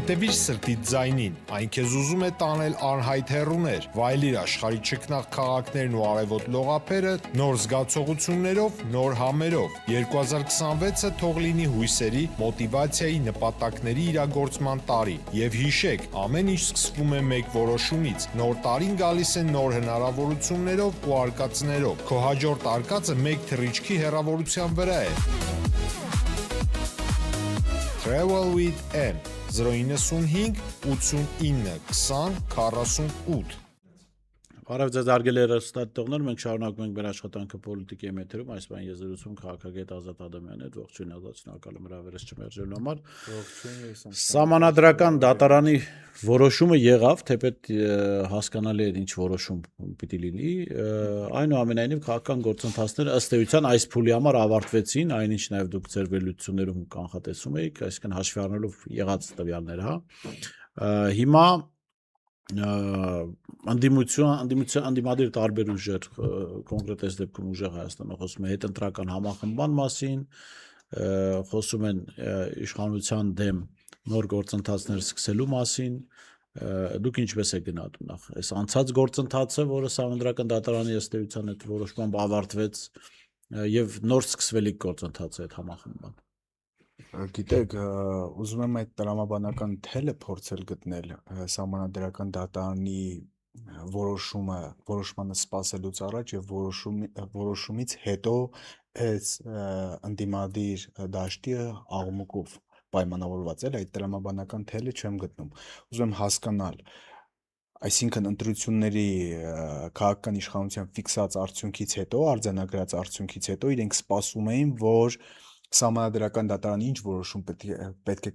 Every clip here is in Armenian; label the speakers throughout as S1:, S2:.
S1: Հետևիր սրտիդ ձայնին, այն քեզ ուզում է տանել անհայտ հեռուներ, վայելիր աշխարհի չքնաղ քաղաքներն ու արևոտ լողափերը նոր զգացողություններով, նոր համերով։ 2026-ը թող լինի հույսերի, մոտիվացիայի, նպատակների իրագործման տարի։ Եվ հիշեք, ամեն ինչ սկսվում է մեկ որոշումից։ Նոր տարին գալիս է նոր հնարավորություններով ու արկածներով։ Քո հաջորդ արկածը մեկ թռիչքի հեռավորության վրա է։ Travel with M 095 89 20 48
S2: Բարև ձեզ արգել երեստատողներ, մենք շարունակում ենք մեր աշխատանքը պոլիտիկայի մեթերում, այս բան եզրուցում քաղաքագետ Ազատ Ադամյանն է, ողջույն Ազատ, շնորհակալ եմ հրավերս չմերժելու համար։ Սահմանադրական դատարանի որոշումը եղավ, թեպետ հասկանալի է ինչ որոշում պիտի լինի, այնուամենայնիվ քաղաքական գործընթացները ըստ էության այս փուլի համար ավարտվեցին, այնինչ նաև դուք ձեր վերլուծություններում կանխատեսում եք, այսինքն հաշվի առնելով եղած տվյալները, հիմա անդիմադիր տարբեր ուժեր, կոնկրետ այս դեպքում ուժեղ Հայաստանը խոսում է հետընտրական համախմբման մասին, խոսում են իշխանության դեմ նոր գործընթացներ սկսելու մասին, դուք ինչպես եք գնահատում նախ այս անցած գործընթացը, որը Սահմանադրական դատարանի ըստ էության այդ որոշմամբ ավարտվեց, եւ նոր սկսվելիք գործընթացը այդ համախմբման։
S3: Գիտեք, ուզում եմ այդ տրամաբանական թելը փորձել գտնել Սահմանադրական դատարանի որոշմանը սպասելուց առաջ եւ որոշումից հետո այս ընդդիմադիր դաշտի աղմուկով պայմանավորված էլ այդ տրամաբանական թելը չեմ գտնում։ Ուզում եմ հասկանալ, այսինքն ընտրությունների քաղաքական իշխանության ֆիքսած արդյունքից հետո, արձանագրած արդյունքից հետո իրենք սպասում էին, որ Սահմանադրական դատարանի ինչ որոշում պետք է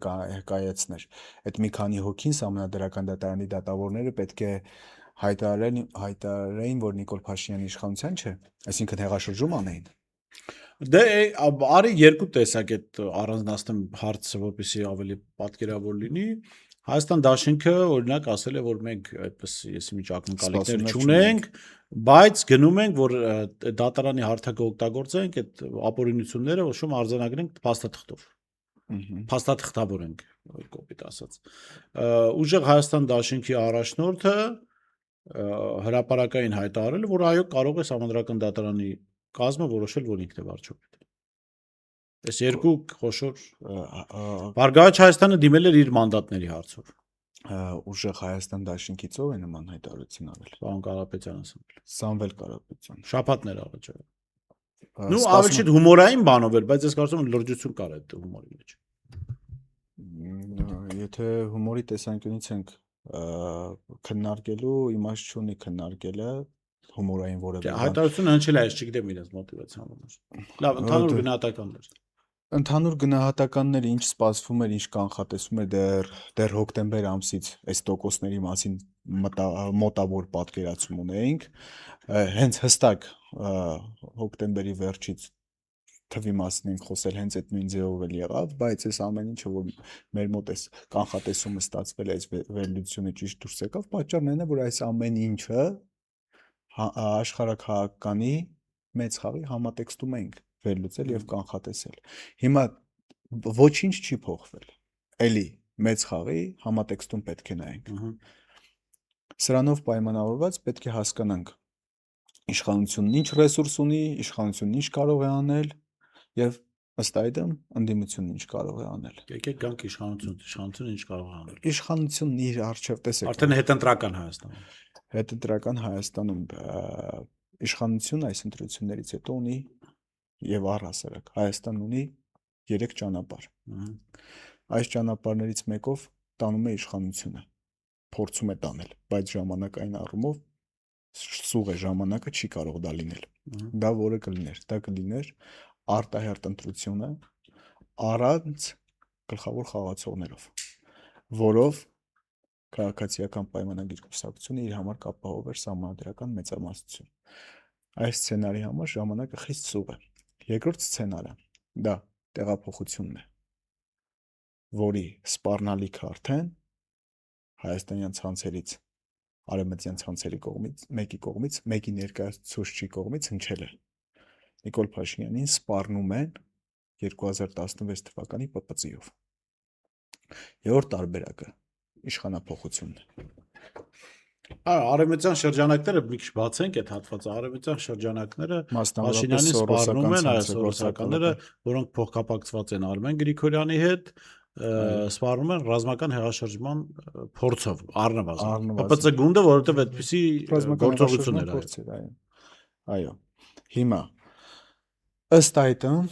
S3: կայացներ։ Այդ մի քանի հոգին Սահմանադրական դատարանի դատավորները պետք է հայտարարեին, որ Նիկոլ Փաշինյանի իշխանության չէ, այսինքն հեղաշրջում անեին։
S2: Դե արի երկու տեսակ այդ առանձնացնեմ հարցը, որպեսզի ավելի պատկերավոր լինի։ Հայաստան դաշինքը օրինակ ասել է, որ մենք այդպես եսիմինչ ակնկալիքներ չունենք, բայց գնում ենք, որ դատարանի հարթակը օգտագործենք, այդ ապօրինությունները ոչմ արձանագրենք փաստաթղթով։ Փաստաթղթավորենք, կոպիտ ասած։ Ուժեղ Հայաստան դաշինքի առաջնորդը հրապարակային հայտարարել է, որ այո, կարող է Սահմանադրական դատարանի կազմը որոշել, որ ինքն է վարչապետ։ Այս երկու խոշոր Բարգավաճ Հայաստանը դիմել էր իր մանդատների հարցով։
S3: Ուժեղ Հայաստան դաշինքից ով է նման հայտարարություն արել։
S2: Պարոն Կարապետյանը ասել։
S3: Սամվել Կարապետյան։
S2: Շաբաթներ առաջ։ Նու ավելի շուտ հումորային բանով էր, բայց ես կարծում եմ լրջություն կար այդ հումորի մեջ։
S3: Եթե հումորի տեսանկյունից ենք քննարկելու, իմաստ չունի քննարկելը հումորային որևէ բան։
S2: Հայտարարությունը հնչել է, ես չգիտեմ իրենց մոտիվացիան համար։ Լավ, ընդհանուր գնահատականներ։
S3: Ընդհանուր գնահատականները ինչ սպասվում էր, ինչ կանխատեսում էր դեռ հոկտեմբեր ամսից այս տոկոսների մասին մոտավոր պատկերացում ունեինք, հենց հստակ հոկտեմբերի վերջից թվի մասին ենք խոսել, հենց այդ նույն ձևով էլ եղավ, բայց այս ամեն ինչը, որ մեր մոտ էս կանխատեսումը ստացվել է, այս վերլուծությունը ճիշտ դուրս եկավ, պատճառն այն է, որ այս ամեն ինչը աշխարհաքաղաքականի մեծ խաղի համատեքստում ենք վերլուծել եւ կանխատեսել։ Հիմա ոչինչ չի փոխվել։ Էլի մեծ խաղի համատեքստում պետք է նայենք։ Սրանով պայմանավորված պետք է հասկանանք իշխանությունն ինչ ռեսուրս ունի, իշխանությունն ինչ կարող է անել եւ ըստ այդմ ընդդիմությունն ինչ կարող է անել։
S2: Եկեք գանք իշխանությունը ինչ կարող է անել։
S3: Իշխանությունն իր արժեվ տեսեք։
S2: Արդեն հետընտրական Հայաստանում։
S3: Հետընտրական Հայաստանում իշխանությունը այս ընտրություններից հետո ունի եւ առհասարակ Հայաստանն ունի 3 ճանապարհ։ Այս ճանապարհներից մեկով տանում է իշխանությունը, փորձում է տանել, բայց ժամանակային առումով սուղ է ժամանակը չի կարող դա լինել։ Դա որը կլիներ, դա կլիներ արտահերտ ընտրությունը առանց գլխավոր խաղացողներով, որով քաղաքացիական պայմանագիր կուսակցությունը իր համար կապահով էր սահմանադրական մեծամասնություն։ Այս սցենարի համար ժամանակը խիստ սուղ է։ Երկրորդ սցենարը դա տեղափոխությունն է, որի սպառնալիքը արդեն հայաստանյան ցանցերից, արևմտյան ցանցերի կողմից, մեկի ներկայացուցչի կողմից հնչել է։ Նիկոլ Փաշինյանին սպառնում են 2016 թվականի ՊՊԾ-ով։ Երրորդ տարբերակը իշխանափոխությունն է։
S2: Արևմտյան շրջանակները մի քիչ բացենք այդ հատվածը, արևմտյան շրջանակները
S3: Մասնավորապես
S2: Փաշինյանին սպառնում են այս
S3: ցանցը
S2: սորոսականները, որոնք փոխկապակցված են Արմեն Գրիգորյանի հետ, սպառնում են ռազմական հեղաշրջման փորձով, առնվազն։ ՊՊՑ գունդը, որովհետև այդպիսի գործողություն էր
S3: այո։ Այո։ Հիմա ըստ այդմ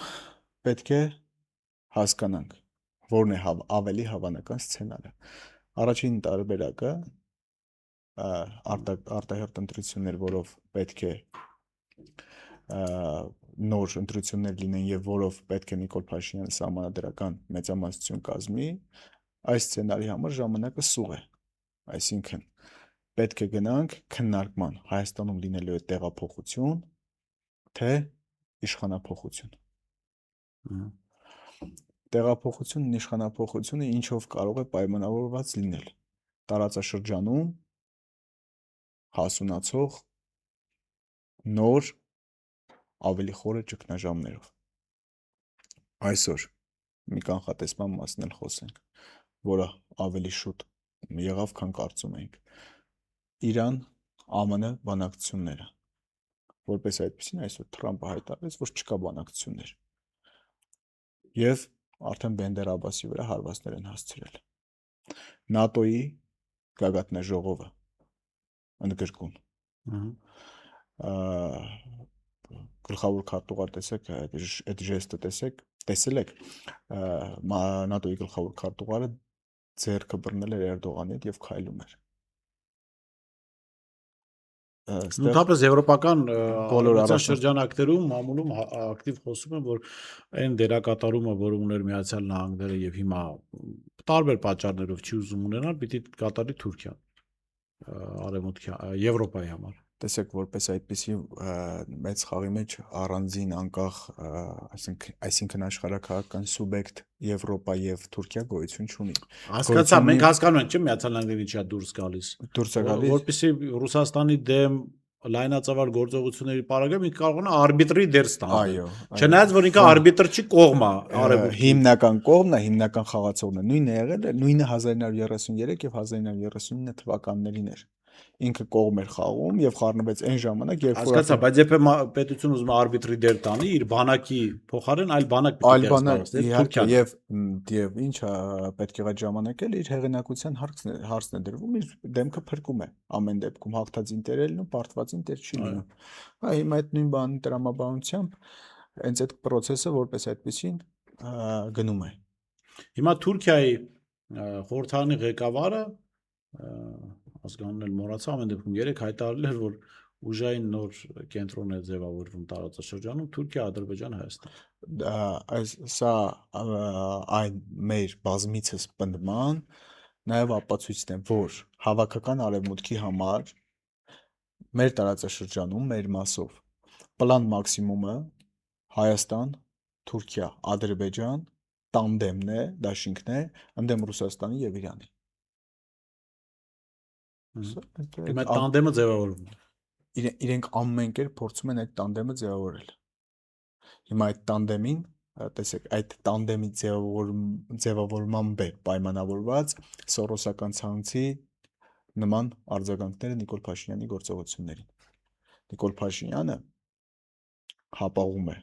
S3: պետք է հասկանանք, որն է ավելի հավանական սցենարը։ Առաջին տարբերակը արտահերտ ընտրություններ, որով պետք է նոր ընտրություններ լինեն եւ որով պետք է Նիկոլ Փաշինյանը սահմանադրական մեծամասնություն կազմի, այս սցենարի համար ժամանակը սուղ է։ Այսինքն պետք է գնանք քննարկման Հայաստանում լինելու է տեղափոխություն, թե իշխանափոխություն։ Տեղափոխությունն, իշխանափոխությունը ինչով կարող է պայմանավորված լինել տարածաշրջանում հասունացող նոր ավելի խորը ճգնաժամերով։ Այսօր մի կանխատեսման մասին էլ խոսենք, որը ավելի շուտ եղավ, քան կարծում էինք։ Իրան ԱՄՆ բանակցությունները, որպես այդպեսին այսօր Թրամփը հայտարարեց, որ չկա բանակցություններ։ Եվ արդեն Բենդեր Աբասի վրա հարվածներ են հասցրել։ ՆԱՏՕ-ի գագաթնաժողովը ընդգրկուն գլխավոր քարտուղար տեսեք, այդ ժեստը տեսել եք, ՆԱՏՕ-ի գլխավոր քարտուղարը ձեռքը բռնել էր Էրդողանի հետ եւ քայլում էր։
S2: Նույնպես եվրոպական բոլոր շրջանակներում մամուլում ակտիվ խոսում են, որ այն դերակատարումը, որ ուներ Միացյալ Նահանգները եւ հիմա տարբեր պատճառներով չի ուզում ունենալ, պիտի կատարի Թուրքիան արևմուտքի Եվրոպայի համար։
S3: Տեսեք, որպես այդպիսի մեծ խաղի մեջ առանձին անկախ, այսինքն աշխարհաքաղաքական սուբյեկտ Եվրոպա եւ Թուրքիա գոյություն չունի։
S2: Հասկացա, մենք հասկանում ենք, չէ՞, Միացյալ Նահանգների չի դուրս գալիս։
S3: Դուրս է գալիս,
S2: որպեսզի Ռուսաստանի դեմ լայնածավալ գործողությունների պարագայում ինքը կարող է արբիտրի դեր ստանալ։
S3: Այո։
S2: Չնայած որ ինքը արբիտր չի, կողմ է արևմուտքի։
S3: Հիմնական կողմն է, հիմնական խաղացողն է։ Նույնը եղել է, նույնը 1933 եւ 1939 թվականներին էր։ Ինքը կողմ էր խաղում եւ խառնվեց այն ժամանակ, երբ որ
S2: հասկացա, բայց եթե պետությունը ուզում է արբիտրի դեր տանի, իր բանակի փոխարեն այլ բանակ պիտի կերպարի,
S3: Թուրքիան եւ ինչա պետք է այդ ժամանակ էլ իր հեղինակության հարցն է դրվում, իր դեմքը փրկում է ամեն դեպքում հաղթածին տեր է լինում, պարտվածին տեր չի լինում։ Հիմա այդ նույն բանի տրամաբանությամբ հենց այդ process-ը որպես այդպեսին գնում է։
S2: Հիմա Թուրքիայի խորհրդարանի ղեկավարը ազգանունն էլ մոռացա, ամեն դեպքում 3 հայտարարել էր, որ ուժային նոր կենտրոն է ձևավորվում տարածաշրջանում Թուրքիա, Ադրբեջան, Հայաստան։
S3: Սա այն մեր բազմիցս պնդման նաև ապացույցն է, որ հավաքական արևմուտքի համար մեր տարածաշրջանում, մեր մասով պլան մաքսիմումը Հայաստան, Թուրքիա, Ադրբեջան տանդեմն է, դաշինքն է ընդդեմ Ռուսաստանի եւ Իրանի։
S2: Հիմա տանդեմը ձևավորվում է։
S3: Իրենք ամեն կերպ փորձում են այդ տանդեմը ձևավորել։ Հիմա այդ տանդեմին, տեսեք, այդ տանդեմի ձևավորմամբ է պայմանավորված սորոսական ցանցի նման արձագանքները Նիկոլ Փաշինյանի գործողություններին։ Նիկոլ Փաշինյանը հապաղում է,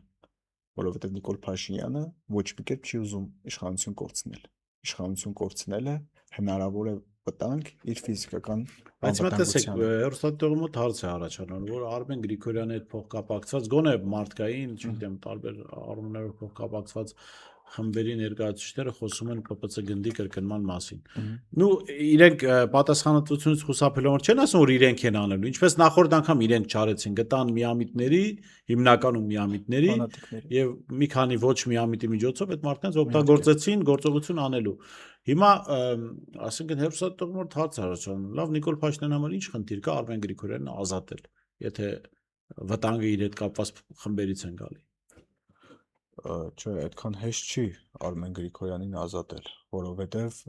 S3: որովհետև Նիկոլ Փաշինյանը ոչ մի կերպ չի ուզում իշխանություն կորցնել։ Իշխանություն կորցնելը հնարավոր է վտանգ իր ֆիզիկական
S2: անվտանգությանը։ Բայց հերոստատողի մոտ հարց է առաջանում, որ Արմեն Գրիգորյանի հետ փոխկապակցված գոնե մարդկային, չգիտեմ, տարբեր առումներով փոխկապակցված խմբերի ներկայացուցիչները խոսում են ՊՊՑ գնդի կրկնման մասին։ Նու իրենք պատասխանատվությունից խուսափելով չեն ասում, որ իրենք են անելու, ինչպես նախորդ անգամ իրենք չարեցին, գտան միամիտների, հիմնականում միամիտների եւ մի քանի ոչ միամիտի միջոցով այդ մարդկանց օգտագործեցին գործողություն անելու։ Հիմա, ասենք հերոստատողի մոտ հարց առաջանում, լավ Նիկոլ Փաշինյանի համար ինչ խնդիր կա Արմեն Գրիգորյանն ազատել, եթե վտանգը իր հետ կապված խմբերից են գալի։
S3: Չէ, այդքան հեշտ չի Արմեն Գրիգորյանին ազատել, որովհետև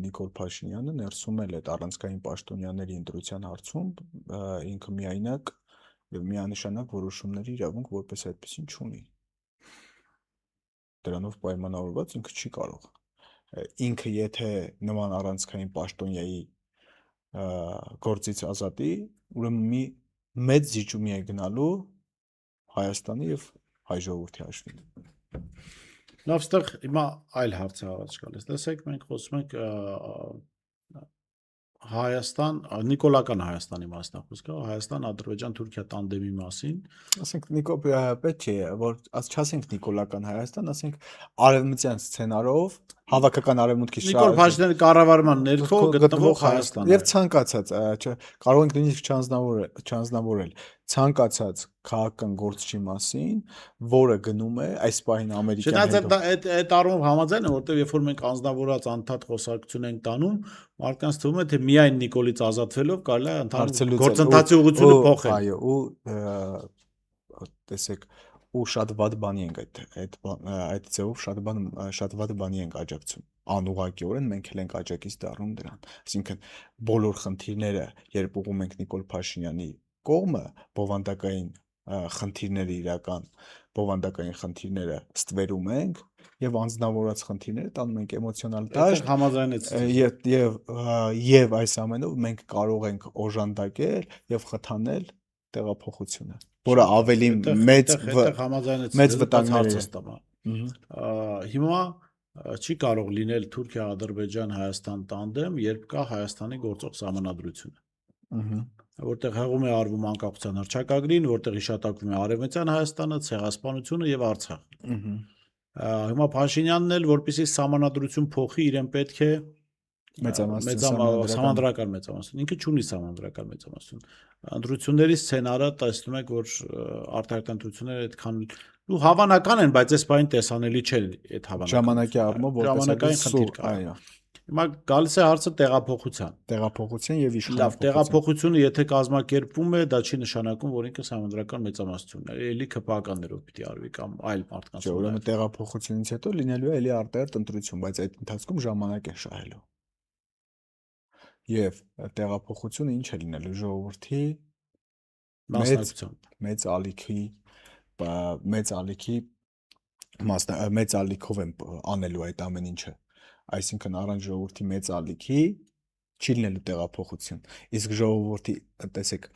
S3: Նիկոլ Փաշինյանը ներսում էլ այդ առանցքային պաշտոնյաների ընտրության հարցում ինքը միայնակ եւ միանշանակ որոշումների իրավունք որպես այդպեսին չունի։ Դրանով պայմանավորված ինքը չի կարող ինքը եթե նման առանցքային պաշտոնյայի գործից ազատի, ուրեմն մի մեծ զիջումի է գնալու Հայաստանի եւ հայ ժողովրդի հաշվին։
S2: Լավ, ստեղ հիմա այլ հարց է առաջ գալիս։ Տեսեք, մենք խոսում ենք Հայաստան, նիկոլական Հայաստանի մասնախոս կա, Հայաստան, Ադրբեջան, Թուրքիա տանդեմի մասին։
S3: Ասենք պետք է, որ չասենք նիկոլական Հայաստան, ասենք արևմտյան սցենարով, հավաքական արևմուտքի
S2: Նիկոլ Փաշինյանի կառավարման ներքո գտնվող Հայաստանը։
S3: Եվ ցանկացած, կարող ենք նույնիսկ չանձնավորել ցանկացած քաղաքական գործչի մասին, որը գնում է այս պահին ամերիկյան
S2: Չնայած այդ առումով համաձայն եմ, որտեղ երբ որ մենք անձնավորած անդադ խոսակցություն ենք տանում, մարդկանց թվում է թե միայն Նիկոլից ազատվելով կարելի է ընդհանուր գործընթացի ուղղությունը փոխել։
S3: Այո, ու տեսեք, ու շատ վատ բանի ենք այդ ձևով շատ վատ բանի ենք աջակցում։ Անուղղակիորեն մենք էլ ենք աջակից դառնում դրան։ Այսինքն բոլոր խնդիրները, երբ ուղում ենք Նիկոլ Փաշինյանի կողմը, բովանդակային խնդիրները ստվերում ենք եւ անձնավորած խնդիրները տանում ենք էմոցիոնալ դաշտ եւ այս ամենով մենք կարող ենք օժանդակել եւ խթանել տեղափոխությունը, որը ավելի մեծ վտանգներ է։
S2: Հիմա չի կարող լինել Թուրքիա-Ադրբեջան-Հայաստան տանդեմ, երբ կա Հայաստանի գործող սահմանադրությունը։ Որտեղ հեղում է արվում անկախության հռչակագրին, որտեղ հիշատակվում է Արևմտյան Հայաստանը, Ցեղասպանությունը եւ Արցախը։ Հիմա Փաշինյանն էլ, որպեսզի սահմանադրություն փոխի, իրեն պետք է սահմանադրական մեծամասնություն։ Ինքը չունի սահմանադրական մեծամասնություն։ Ընտրությունների սցենարը տեսնում եք, որ արտահայտական ընտրությունները այդքան ու հավանական են, բայց այս բանը տեսանելի չէ այդ հավանական։
S3: Ժամանակի առումով
S2: ժամանակային խնդիր կա։
S3: Այո։
S2: Հիմա գալիս է հարցը տեղափոխության
S3: եւ իշխանության։
S2: Լավ, տեղափոխությունը եթե կազմակերպվում է, դա չի նշանակում, որ ինքը սահմանադրական մեծամասնությունն է, էլի ԿՊԱ-կաններով պիտի արվի կամ այլ մարդկանց։
S3: Չէ, ուրեմն տեղափոխությունից հետո լինելու է էլի արտահերտ ընտրություն, բայց այդ ընթացքում ժամանակ է շահելու։ Եվ տեղափոխությունը ինչ է լինելու ժողովրդի մեծ ալիքով են անելու այդ ամեն ինչը, այսինքն առանց ժողովրդի մեծ ալիքի չի լինելու տեղափոխություն, իսկ ժողովրդի, տեսեք,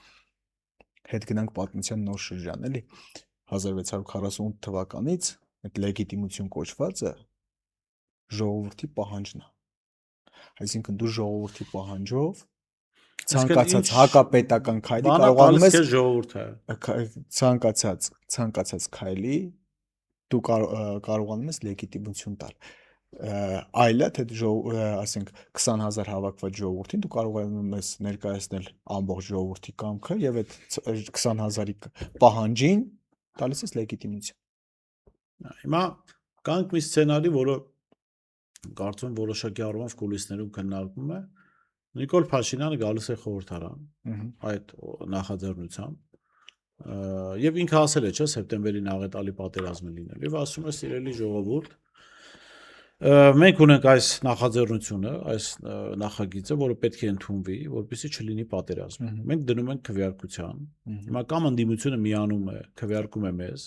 S3: հետ գնանք պատմության նոր շրջան, էլի 1648 թվականից այդ լեգիտիմություն կոչվածը ժողովրդի պահանջն է, այսինքն դու ժողովրդի պահանջով ցանկացած հակապետական քայլի կարողանում ես ցանկացած քայլի դու կարողանում ես լեգիտիմություն տալ, այլը թե ասենք 20000 հավաքված ժողովրդին դու կարողանում ես ներկայացնել ամբողջ ժողովրդի կամքը եւ այդ 20000-ի պահանջին տալիս ես լեգիտիմություն։
S2: Հիմա կանք մի սցենարի, որը կարծում որոշակի առումով կուլիսներում քննարկվում է, Նիկոլ Փաշինյանը գալիս է խորհրդարան այդ նախաձեռնությամբ եւ ինքը ասել է, չէ, սեպտեմբերին աղետալի պատերազմ է լինելու եւ ասում է սիրելի ժողովուրդ, մենք ունենք այս նախաձեռնությունը, այս նախագիծը, որը պետք է ընդունվի, որպեսզի չլինի պատերազմ։ Մենք դնում ենք քվեարկության։ Հիմա կամ ընդդիմությունը միանում է, քվեարկում է մեզ,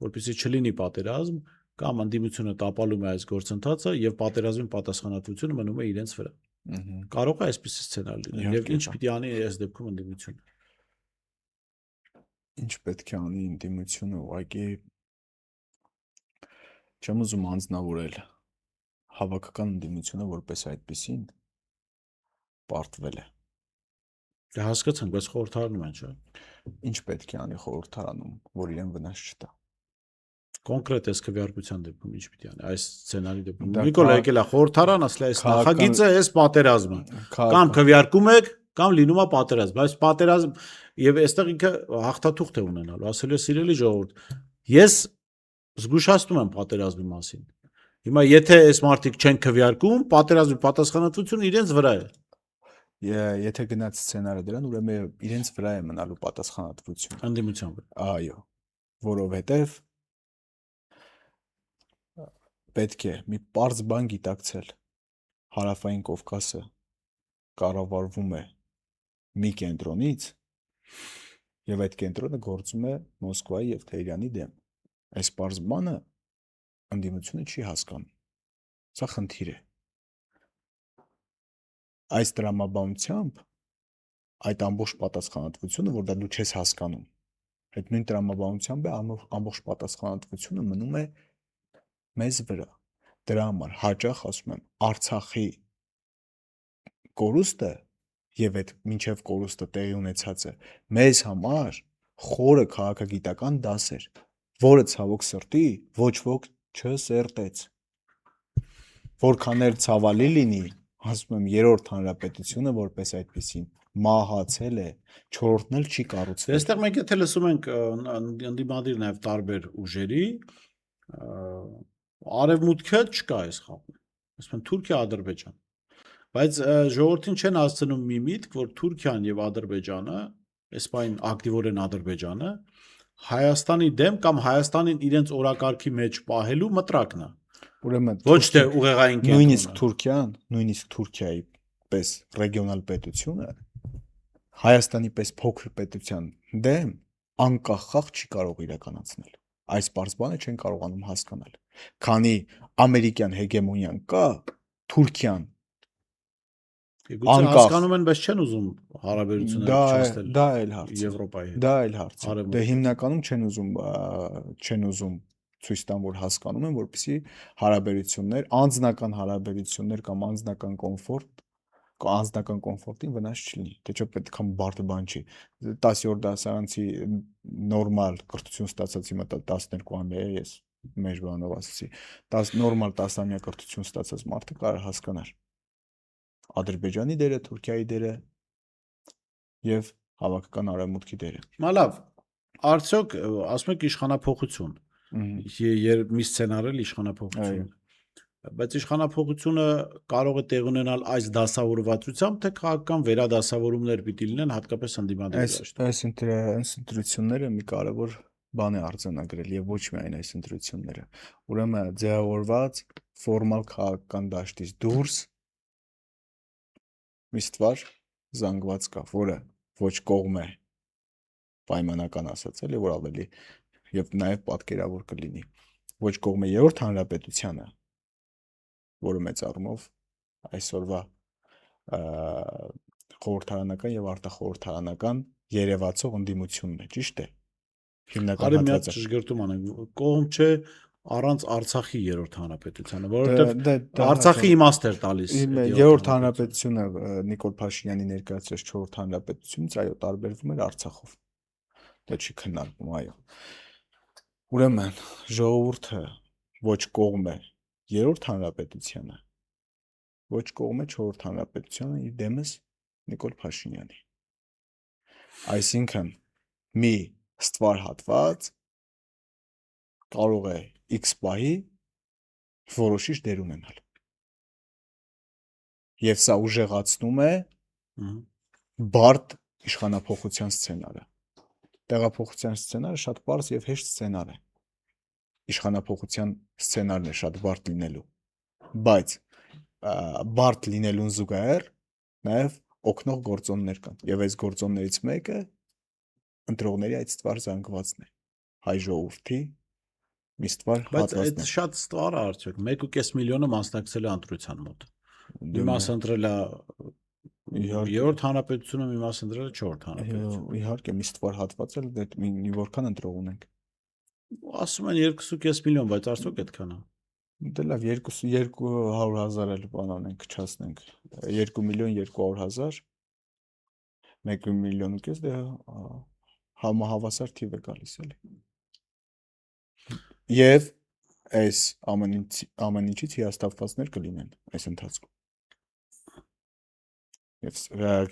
S2: որպեսզի չլինի պատերազմ, կամ ընդդիմությունը տապալում է այս գործընթացը եւ պատերազմի պատասխանատվությունը մնում է իրենց վրա։ Կարող է այսպես սցենար լինել եւ ինչ պիտի անի այս դեպքում ընդդիմությունը։
S3: Ինչ պետք է անի ընդդիմությունը, ուղղակի չեմ ուզում անձնավորել հավաքական ընդդիմությունը որպես այդպեսին պարտվել է։
S2: Դե հասկացանք, բայց խորհրդարանում են, չէ՞։
S3: Ինչ պետք է անի խորհրդարանում, որ իրեն վնաս չտա։
S2: Կոնկրետ այս քվեարկության դեպքում ինչ պիտի անի, այս սցենարի դեպքում։ Նիկոլ եկել է խորհրդարան, ասել է այս նախագիծը, այս պատերազմը։ Կամ քվեարկում եք, կամ լինում է պատերազմ, բայց պատերազմ եւ այստեղ ինքը հաղթաթուղթ է ունենալու, ասել է սիրելի ժողովուրդ, ես զգուշացնում եմ պատերազմի մասին։ Հիմա եթե այս մարդիկ չեն քվեարկում, պատերազմի պատասխանատվությունը իրենց վրա է։
S3: Եթե գնաց սցենարը դրան, ուրեմն իրենց վրա է մնալու պատասխանատվությունը։
S2: Ընդդիմության վրա։
S3: Այո, որովհետև պետք է մի պարզ բան գիտակցել։ Հարավային Կովկասը կառավարվում է մի կենտրոնից եւ այդ կենտրոնը գործում է Մոսկվայի եւ Թեհրանի դեմ։ Այս պարզ բանը ընդդիմությունը չի հասկանում։ Սա խնդիր է։ այս տրամաբանությամբ այդ ամբողջ պատասխանատվությունը, որ դա դու չես հասկանում, այդ նույն տրամաբանությամբ է ամբողջ պատասխանատվությունը մնում է մեզ վրա։ Դրա համար հաճախ ասում եմ, Արցախի կորուստը եւ այդ մինչեւ կորուստը տեղի ունեցածը մեզ համար խորը քաղաքագիտական դաս էր, որը ցավոք սրտի ոչ ոք չսերտեց։ Որքան էլ ցավալի լինի, ասում եմ, երրորդ հանրապետությունը որպես այդպեսին մահացել է, չորրորդն էլ չի կառուցվել։
S2: Այստեղ մենք եթե լսում ենք ընդդիմադիր նաև տարբեր ուժերի, արևմուտքը չկա այս խաղում։ Ասում են Թուրքիա, Ադրբեջան։ Բայց ժողովրդին չեն հասցնում մի միտք, որ Թուրքիան եւ Ադրբեջանը, այսպայն ակտիվորեն Ադրբեջանը, Հայաստանի դեմ կամ Հայաստանին իրենց օրակարգի մեջ պահելու մտրակն է։
S3: Ուրեմն
S2: Ոչ թե ուղեղային կենտրոնը։
S3: նույնիսկ Թուրքիայի պես ռեգիոնալ պետությունը Հայաստանի պես փոքր պետության դեմ անկախ խաղ չի կարող իրականացնել։ Այս բարձբանը չեն կարողանում հասկանալ։ Քանի ամերիկյան հեգեմոնիան կա, Թուրքիան
S2: Գուցե հասկանում են, բայց չեն ուզում հարաբերությունները փոխել
S3: դա էլ հարց է։
S2: Եվրոպայի հետ։
S3: Դա էլ հարց է։ Դե հիմնականում չեն ուզում ցույց տան, որ հասկանում են, որպեսզի հարաբերություններ, անձնական հարաբերություններ կամ անձնական կոմֆորտին վնաս չլինի։ Դե չէ պետքան բարդ բան չի։ 10-րդ դասարանցի նորմալ կրթություն ստացած հիմա 12-ամյա է, ես մեր բանով ասացի, նորմալ 10-ամյա կրթություն ստացած մարդը կարող հասկանար Ադրբեջանի դերը, Թուրքիայի դերը եւ հավաքական արևմուտքի դերը։
S2: Մա լավ, արդյոք ասում եք իշխանափոխություն։ Մի սցենարել իշխանափոխություն։ Բայց իշխանափոխությունը կարող է տեղ ունենալ այս դասավորվածությամբ, թե քաղաքական վերադասավորումներ պիտի լինեն հատկապես ընդդիմադիր դաշտում։
S3: Այս ընտրությունները մի կարևոր բան է արձանագրել եւ ոչ միայն այս ընտրությունները։ Ուրեմն ձևավորված ֆորմալ քաղաքական դաշտից դուրս մի ստվար զանգված կա, որը ոչ կողմ է պայմանական ասած էլի, որ ավելի եւ նաեւ պատկերավոր կլինի։ Ոչ կողմ է երրորդ հանրապետությանը, որը մեծ առումով այսօրվա խորհրդարանական եւ արտախորհրդարանական երևացող ընդդիմությունն է, ճիշտ է։ Հիմնական
S2: հատվածը ճշգրտում անենք, կողմ չէ առանց Արցախի երրորդ հանրապետությանը, որովհետեւ Արցախի իմաստ էր տալիս։
S3: Երրորդ հանրապետությունը Նիկոլ Փաշինյանի ներկայացրած չորրորդ հանրապետությունից, այո, տարբերվում էր Արցախով։ Դա չի քննարկվում, այո։ Ուրեմն ժողովուրդը ոչ կողմ է երրորդ հանրապետությանը, ոչ կողմ է չորրորդ հանրապետությանը իր դեմս Նիկոլ Փաշինյանի։ Այսինքն մի ստվար հատված կարող է X պահի որոշիչ դեր ունենալ։ Եվ սա ուժեղացնում է բարդ իշխանափոխության սցենարը։ Տեղափոխության սցենարը շատ պարզ եւ հեշտ սցենար է։ Իշխանափոխության սցենարն է շատ բարդ լինելու, բայց բարդ լինելուն զուգահեռ նաեւ օգնող գործոններ կան։ Եվ այս գործոններից մեկը ընտրողների այդ ստվար զանգվածն է։ Հայ ժողովրդի մի ստվար հատվածն է։
S2: Բայց այդ շատ ստվար է արդյոք 1.5 միլիոնը մասնակցել է ընտրության մոտ։ Մի մաս ընտրել է երրորդ հանրապետությունը, մի մաս ընտրել է չորրորդ հանրապետությունը։
S3: Իհարկե, մի ստվար հատված էլ դե մի որքան ընտրող ունենք։
S2: Ասում են 2.5 միլիոն, բայց արդյոք այդքան է։
S3: Դե լավ 200,000 էլ բան անենք, քչացնենք։ 2 միլիոն 200,000 1 միլիոն ու կես դե համահավասար թիվ է գալիս էլի։ Եվ այս ամեն ինչից հիասթափվածներ կլինեն այս ընթացքում։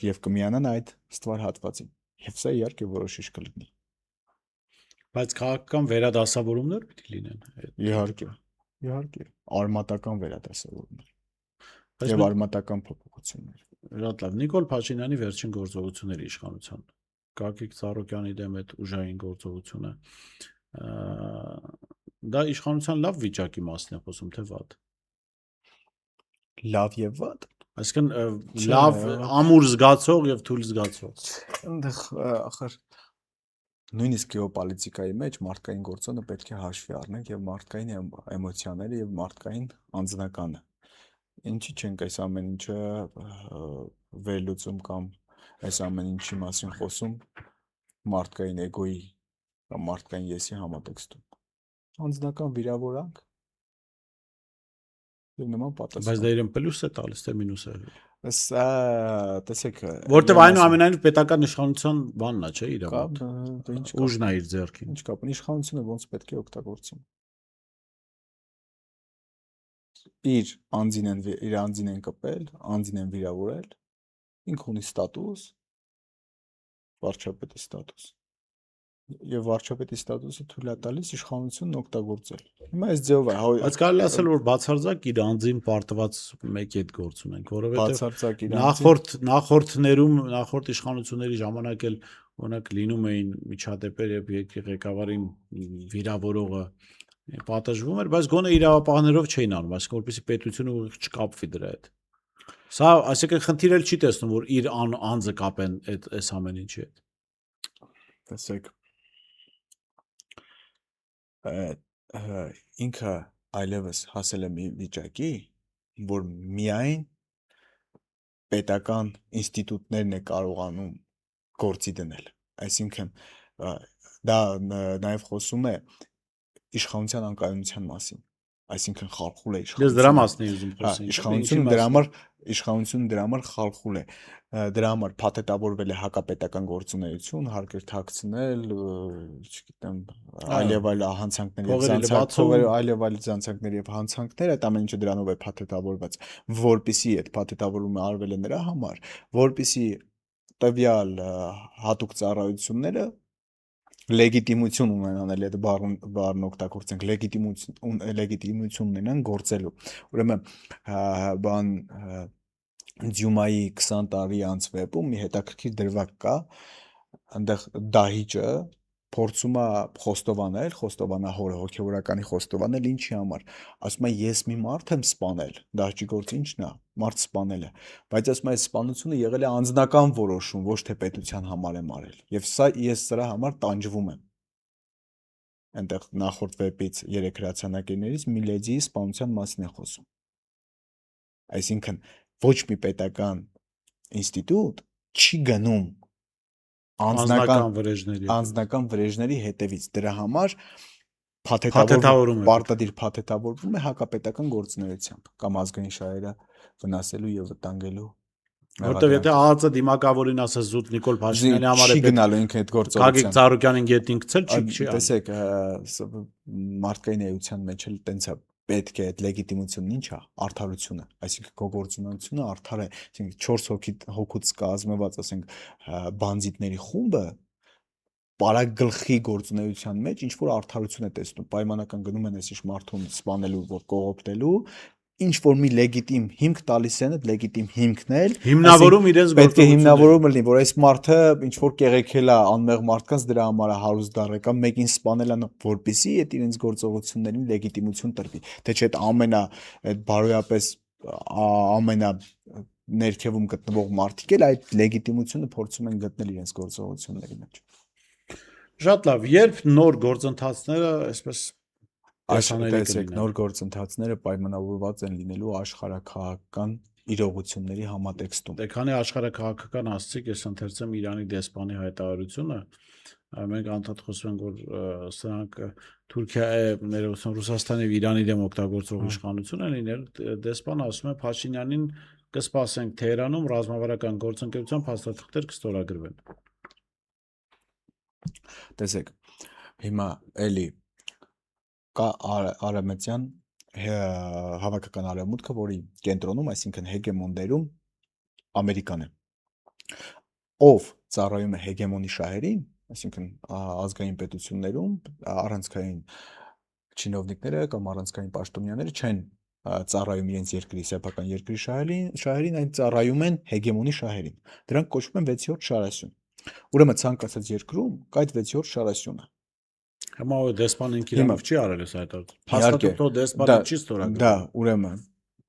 S3: Եվ կմիանան այդ ստվար հատվածին։ Եվ սա իհարկե որոշիչ կլինի։
S2: Բայց քաղաքական վերադասավորումներ պիտի լինեն։
S3: Իհարկե, արմատական վերադասավորումներ։ Եվ արմատական փոփոխություններ։
S2: Շատ լավ։ Նիկոլ Փաշինյանի վերջին գործողությունների իշխանության։ Գագիկ Ծառուկյանի դեմ այդ ուժային գործողությունը դա իշխանության լավ վիճակի մասն է խոսում, թե վատ։
S3: Լավ եւ վատ։
S2: Այսինքն լավ ամուր զգացող եւ թույլ զգացող։
S3: Այնտեղ ախր նույնիսկ գեոպոլիտիկայի մեջ մարդկային գործոնը պետք է հաշվի առնենք եւ մարդկային էմոցիաները եւ մարդկային անձնականը։ Ինչի չենք այս ամեն ինչը վերլուծում կամ այս ամեն ինչի մասին խոսում մարդկային էգոյի կամ մարդկային եսի համատեքստում։ Անձնական վիրավորանք եւ նման
S2: Բայց
S3: պատասխան։
S2: դա իրեն պլյուս է տալիս թե մինուս է։
S3: Սա տեսեք
S2: Որտեվ այնուամենայնիվ պետական իշխանության բանն է, չէ, իր
S3: կա
S2: մոտ։
S3: դա ինչ կա,
S2: Ուժն է իր ձեռքին։
S3: ինչ կա, իշխանությունը ոնց պետք է օգտագործում։ Իր անձին են կպել, անձին են վիրավորել, ինքը ունի ստատուս, վարչապետի ստատուս։ Եվ վարչապետի ստատուսը թույլ է տալիս իշխանությունն օգտագործել։ Հիմա այս ձևով է,
S2: Բայց կարելի է ասել, որ բացարձակ իր անձին պարտված մեկի հետ գործ ունենք, որովհետև
S3: բացարձակ իր անձին
S2: նախորդ իշխանությունների ժամանակ էլ օրինակ լինում էին միջադեպեր, երբ երկրի ղեկավարին վիրավորողը պատժվում էր, բայց գոնե իրավապահներով չէին անում, այսինքն որպեսզի պետությունը ուղիղ չկապվի դրա հետ։ Սա, այսինքն խնդիրել չի տեսնում, որ իր անձը կապեն այս ամեն ինչի հետ։
S3: տեսեք ինքը այլևս հասել է մի վիճակի, որ միայն պետական ինստիտուտներն է կարողանում գործի դնել։ Այսինքն դա նաև խոսում է իշխանության անկայունության մասին։ Այսինքն խալխուլ է
S2: Ես դրա
S3: իշխանությունը։
S2: մասն եմ ուզում խոսել։
S3: Իշխանությունը դրա համար խալխուլ է։ Դրա համար փաթեթավորվել է հակապետական գործունեություն, հարկեր թաքցնել, չգիտեմ, այլև այլ հանցանքներ եւ հանցանքներ, այդ ամեն ինչը դրանով է փաթեթավորված, որպիսի այդ փաթեթավորումը արվել է նրա համար, որպիսի տվյալ հատուկ ծառայությունները լեգիտիմություն ունենան, այդ բառն օգտագործենք, լեգիտիմություն ունենան գործելու։ Ուրեմն բան Ձյումայի 20 տարի անց վեպում մի հետաքրքիր դրվագ կա, այնտեղ դահիճը փորձում է խոստովանահորը, հոգևորականի խոստովանել ինչի համար։ Ասում է ես մի մարդ եմ սպանել, դահիճի գործը ինչն է, մարդ սպանելը, բայց ասում է այս սպանությունը եղել է անձնական որոշում, ոչ թե պետության համար եմ արել։ Եվ ես սրա համար տանջվում եմ։ Այնտեղ նախորդ վեպից 3 հրացանակներից Միլեդիի սպանության մասին է խոսում։ Այսինքն ոչ մի պետական ինստիտուտ չի գնում անձնական վրեժների հետևից։ Դրա համար պարտադիր փաթեթավորվում է հակապետական գործունեությամբ կամ ազգային շահերը վնասելու եւ վտանգելու։
S2: Որտեվ եթե ԱԱԾ դիմակավորին ասես զուտ Նիկոլ Փաշինյանի համար
S3: չի գնալու ինքը այդ գործողության։
S2: Գագիկ Ծառուկյանին գետին գցել չի։
S3: Տեսեք, մարդկային էության մեջ էլ տենց է, պետք է այդ լեգիտիմությունն ինչ է, արդարությունը, այսինքն քո գործունեությունը արդար է, այսինքն 4 հոգուց կազմված, ասենք, բանձիտների խումբը պարագլխի գործունեության մեջ ինչ որ արդարություն է տեսնում, պայմանական գնում են այսիշ մարդուն սպանելու, որ կողոպտելու, ինչ որ մի լեգիտիմ հիմք տալիս են, այդ լեգիտիմ հիմքն էլ
S2: հիմնավորում իրենց
S3: պետք է հիմնավորումը լինի, որ այս մարդը ինչ որ կեղեքել է անմեղ մարդկանց, դրա համար է հարուստ դառը կամ մեկին սպանել է, որպեսզի այդ իրենց գործողություններին լեգիտիմություն տրվի։ Թե չէ այդ բարոյապես ամենա ներքևում գտնվող մարդիկ էլ այդ լեգիտիմությունը փորձում են գտնել իրենց գործողությունների մեջ։
S2: Շատ լավ, երբ նոր գործընթացները այսպես
S3: տեսեք, նոր գործընթացները պայմանավորված են լինելու աշխարհաքաղաքական իրողությունների համատեքստում։
S2: Դե քանի աշխարհաքաղաքական ասցիք, ես ընթերցեմ Իրանի դեսպանի հայտարարությունը, մենք անդադ խոսում ենք, որ սրանք Թուրքիայի, ներողություն, Ռուսաստանի եւ Իրանի դեմ օգտագործող իշխանություն են լինել, դեսպանը ասում է Փաշինյանին կսպասենք Թեհրանում ռազմավարական գործընկերության փաստաթղթեր կստորագրվեն։
S3: Տեսեք, հիմա էլի կա արևմտյան հավաքական արևմուտքը, որի կենտրոնում, այսինքն հեգեմոնդերում Ամերիկան է։ Ով ծառայում է հեգեմոնի շահերին, այսինքն ազգային պետություններում առանցքային չինովնիկները կամ առանցքային պաշտոնյաները չեն ծառայում իրենց երկրի սեփական երկրի շահերին, այն ծառայում են հեգեմոնի շահերին։ Դրանք կոչվում են 6-րդ շարասյուն։ Ուրեմն ցանկացած երկրում կա այդ 6-րդ շարասյունը։
S2: Հիմա դեսպանը ինքնիրավով չի արել այս հայտարարությունը։ Փաստաթղթով դեսպանը չի ստորագրել։
S3: Դա ուրեմն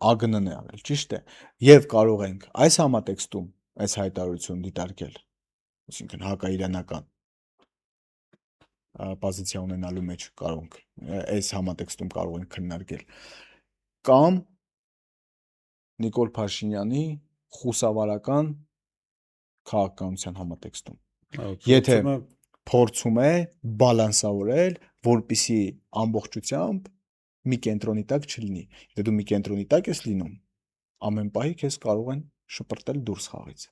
S3: ԱԳՆ-ն է արել, ճիշտ է։ Եվ կարող ենք այս համատեքստում այս հայտարարությունը դիտարկել, այսինքն հակաիրանական պոզիցիա ունենալու մեջ կարող ենք այս համատեքստում կարող ենք քննարկել, կամ Նիկոլ Փաշինյանի խուսավարական քաղաքականության համատեքստում։ Եթե փորձում է բալանսավորել, որպիսի ամբողջությամբ մի կենտրոնի տակ չլինի։ Եթե դու մի կենտրոնի տակ ես լինում, ամեն պահի քեզ կարող են շպրտել դուրս խաղից։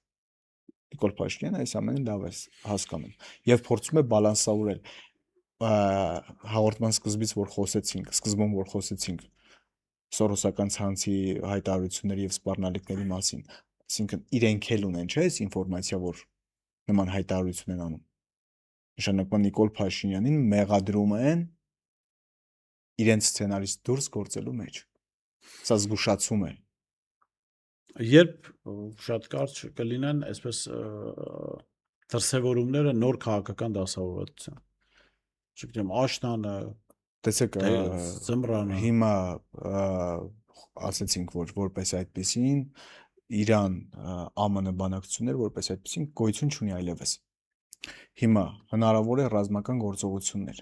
S3: Նիկոլ Փաշինյանը այս ամենը լավ է հասկանում եւ փորձում է բալանսավորել հաղորդման սկզբում որ խոսեցինք սորոսական ցանցի հայտարարությունների եւ սպառնալիքների մասին, այսինքն իրենք էլ ունեն, չէ՞, այս ինֆորմացիա, որ նման հայտարարություն են անում։ Նշանակում է Նիկոլ Փաշինյանին մեղադրում են իրենց սցենարից դուրս գործելու մեջ։ Սա զգուշացում է։
S2: Երբ շատ կարճ կլինեն այսպես դրսևորումները նոր քաղաքական դասավորվածության։ Չգիտեմ, Աշնանը,
S3: տեսեք,
S2: Ձմռանը։
S3: հիմա ասացինք, որ որպես այդպեսին Իրան ԱՄՆ բանակցություններ որպես այդպեսին գոյություն չունի այլևս։ Հիմա հնարավոր է ռազմական գործողություններ։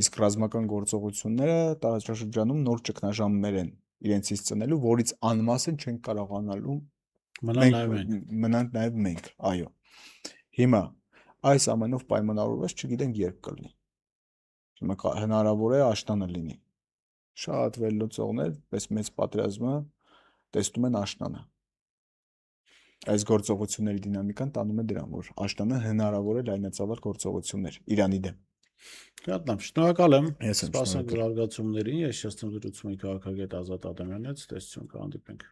S3: Իսկ ռազմական գործողությունները տարածաշրջանում նոր ճգնաժամեր են իրենցից ծնելու, որից անմասն չեն կարողանալու մնանք նաև մենք, այո։ Հիմա այս ամենով պայմանավորված չգիտենք երբ կլինի։ Հիմա հնարավոր է աշնանը լինի։ Շատ վերլուծողներ, պես մեծ պատերազմը տեսնում են աշնանը։ Այս գործողությունների դինամիկան տանում է դրան, որ աշնանը հնարավոր է լայնածավալ գործողություններ Իրանի դեմ։
S2: Շատ շնորհակալ եմ։
S3: Ես եմ
S2: Սպասենք զարգացումներին։ Ես շնորհակալ եմ դրուցումի քաղաքագետ Ազատ Ադամյանից։ Տեսություն կհանդիպենք։